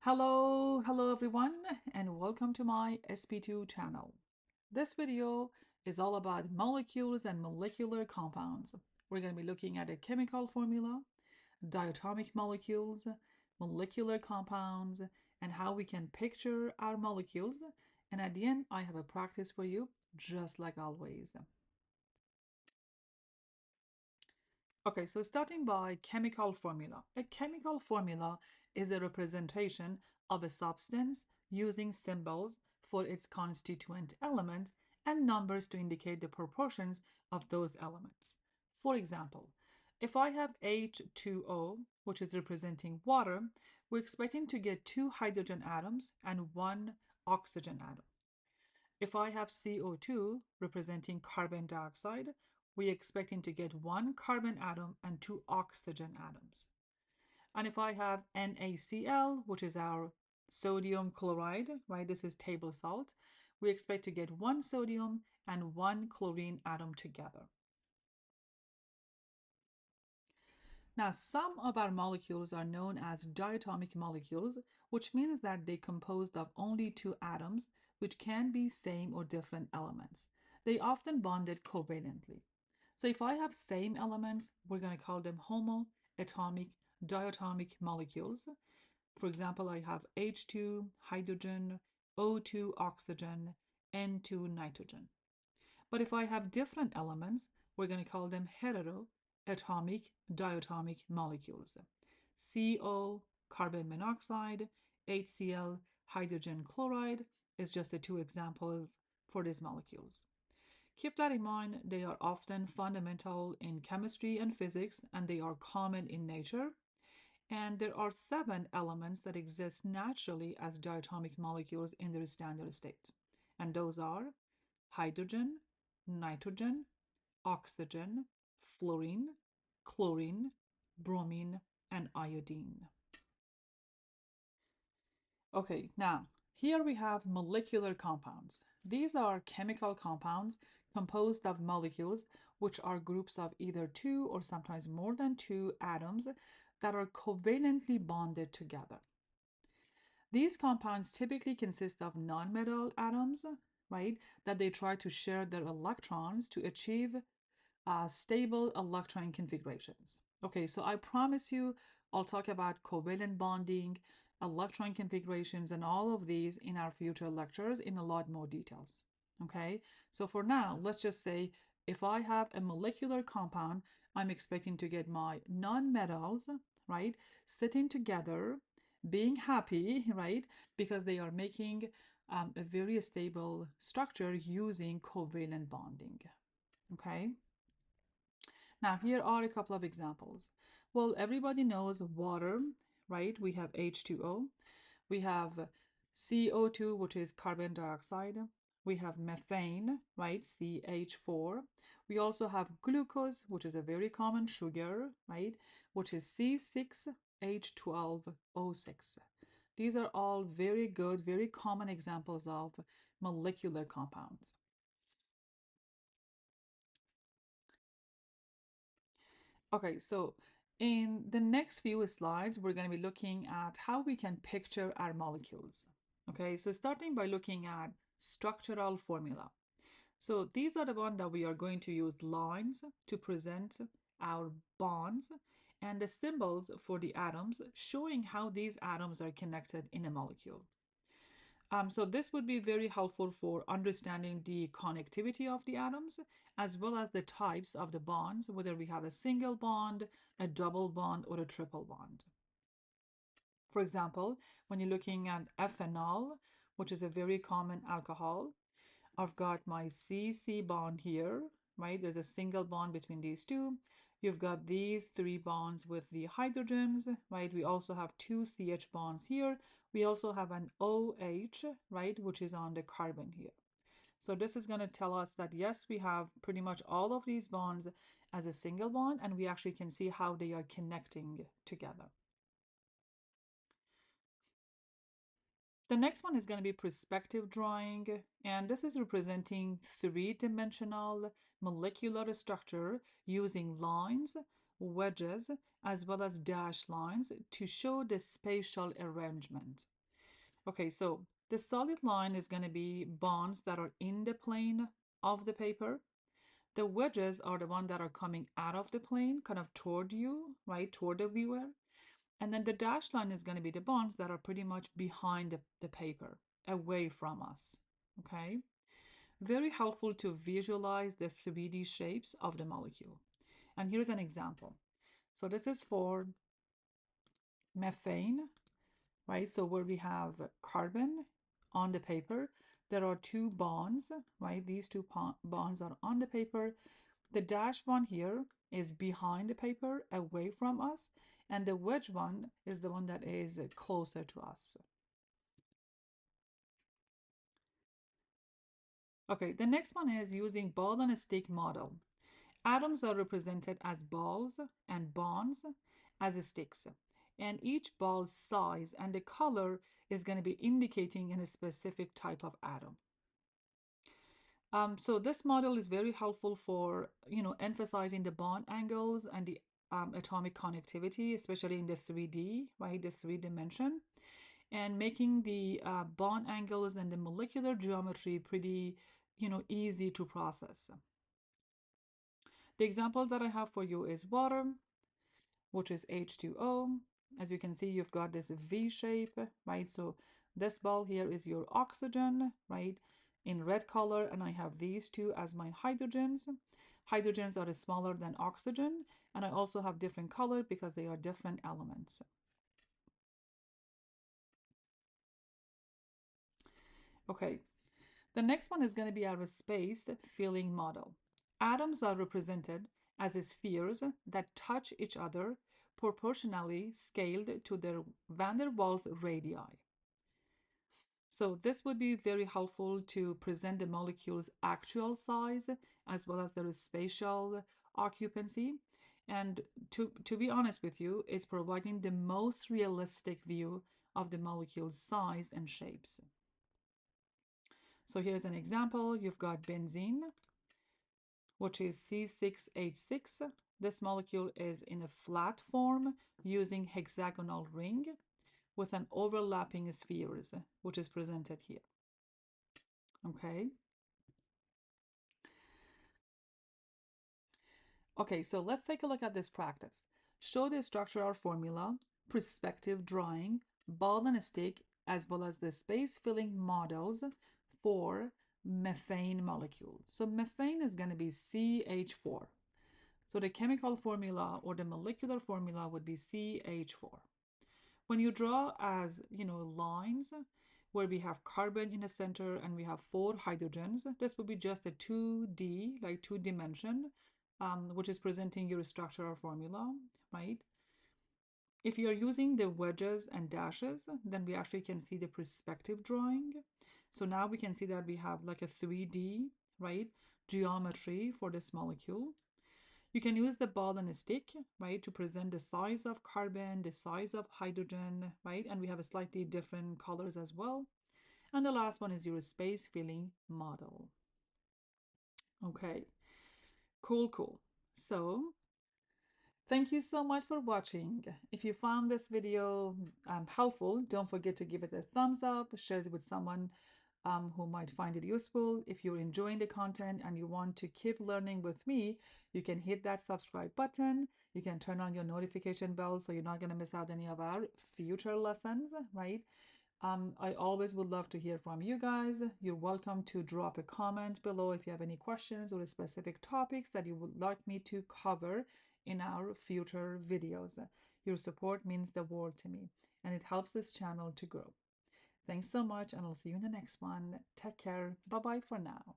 Hello everyone, and welcome to my SP2 channel. This video is all about molecules and molecular compounds. We're going to be looking at a chemical formula, diatomic molecules, molecular compounds, and how we can picture our molecules. And at the end, I have a practice for you, just like always. Okay, so starting by chemical formula. A chemical formula is a representation of a substance using symbols for its constituent elements and numbers to indicate the proportions of those elements. For example, if I have H2O, which is representing water, we're expecting to get two hydrogen atoms and one oxygen atom. If I have CO2 representing carbon dioxide, we're expecting to get one carbon atom and two oxygen atoms. And if I have NaCl, which is our sodium chloride, right? This is table salt. We expect to get one sodium and one chlorine atom together. Now, some of our molecules are known as diatomic molecules, which means that they're composed of only two atoms, which can be same or different elements. They often bonded covalently. So if I have same elements, we're going to call them homoatomic diatomic molecules. For example, I have H2 hydrogen, O2 oxygen, N2 nitrogen. But if I have different elements, we're going to call them heteroatomic diatomic molecules. CO, carbon monoxide, HCl, hydrogen chloride is just the two examples for these molecules. Keep that in mind, they are often fundamental in chemistry and physics, and they are common in nature. And there are 7 elements that exist naturally as diatomic molecules in their standard state. And those are hydrogen, nitrogen, oxygen, fluorine, chlorine, bromine, and iodine. Okay, now here we have molecular compounds. These are chemical compounds composed of molecules which are groups of either two or sometimes more than two atoms that are covalently bonded together. These compounds typically consist of nonmetal atoms, right, that they try to share their electrons to achieve stable electron configurations. Okay, so I promise you I'll talk about covalent bonding, electron configurations, and all of these in our future lectures in a lot more details. Okay, so for now, let's just say if I have a molecular compound, I'm expecting to get my nonmetals, right, sitting together, being happy, right, because they are making a very stable structure using covalent bonding. Okay. Now, here are a couple of examples. Well, everybody knows water, right? We have H2O. We have CO2, which is carbon dioxide. We have methane, right? CH4. We also have glucose, which is a very common sugar, right? Which is C6H12O6. These are all very good, very common examples of molecular compounds. Okay, so in the next few slides, we're going to be looking at how we can picture our molecules. Okay, so starting by looking at structural formula. So these are the ones that we are going to use lines to present our bonds and the symbols for the atoms showing how these atoms are connected in a molecule. So this would be very helpful for understanding the connectivity of the atoms as well as the types of the bonds, whether we have a single bond, a double bond, or a triple bond. For example, when you're looking at ethanol, which is a very common alcohol, I've got my CC bond here, right? There's a single bond between these two. You've got these 3 bonds with the hydrogens, right? We also have 2 CH bonds here. We also have an OH, right, which is on the carbon here. So this is going to tell us that yes, we have pretty much all of these bonds as a single bond, and we actually can see how they are connecting together. The next one is going to be perspective drawing, and this is representing 3-dimensional molecular structure using lines, wedges, as well as dashed lines to show the spatial arrangement. Okay, so the solid line is going to be bonds that are in the plane of the paper. The wedges are the ones that are coming out of the plane, kind of toward you, right, toward the viewer. And then the dashed line is going to be the bonds that are pretty much behind the paper, away from us. Okay, very helpful to visualize the 3D shapes of the molecule. And here's an example. So this is for methane, right? So where we have carbon on the paper, there are two bonds, right? These two bonds are on the paper. The dashed one here is behind the paper, away from us, and the wedge one is the one that is closer to us. Okay, the next one is using ball and stick model. Atoms are represented as balls and bonds as sticks. And each ball's size and the color is going to be indicating in a specific type of atom. So this model is very helpful for, emphasizing the bond angles and the atomic connectivity, especially in the 3D, right, the 3 dimension, and making the bond angles and the molecular geometry pretty, easy to process. The example that I have for you is water, which is H2O. As you can see, you've got this V shape, right? So this ball here is your oxygen, right, in red color, and I have these two as my hydrogens. Hydrogens are smaller than oxygen, and I also have different color because they are different elements. Okay, the next one is going to be our space filling model. Atoms are represented as spheres that touch each other proportionally scaled to their van der Waals radii. So this would be very helpful to present the molecule's actual size as well as their spatial occupancy. And to be honest with you, it's providing the most realistic view of the molecule's size and shapes. So here's an example. You've got benzene, which is C6H6. This molecule is in a flat form using hexagonal ring with an overlapping spheres, which is presented here. Okay. Okay, so let's take a look at this practice. Show the structural formula, perspective drawing, ball and stick, as well as the space filling models for methane molecule. So methane is going to be CH4. So the chemical formula or the molecular formula would be CH4. When you draw as, lines where we have carbon in the center and we have 4 hydrogens, this would be just a 2D, like 2 dimension, which is presenting your structural formula, right? If you're using the wedges and dashes, then we actually can see the perspective drawing. So now we can see that we have like a 3D, right, geometry for this molecule. You can use the ball and a stick, right, to present the size of carbon, the size of hydrogen, right? And we have a slightly different colors as well. And the last one is your space filling model. Okay, cool. So thank you so much for watching. If you found this video helpful, don't forget to give it a thumbs up, share it with someone who might find it useful. If you're enjoying the content and you want to keep learning with me, you can hit that subscribe button. You can turn on your notification bell so you're not going to miss out any of our future lessons, right? I always would love to hear from you guys. You're welcome to drop a comment below if you have any questions or specific topics that you would like me to cover in our future videos. Your support means the world to me, and it helps this channel to grow. Thanks so much, and I'll see you in the next one. Take care. Bye-bye for now.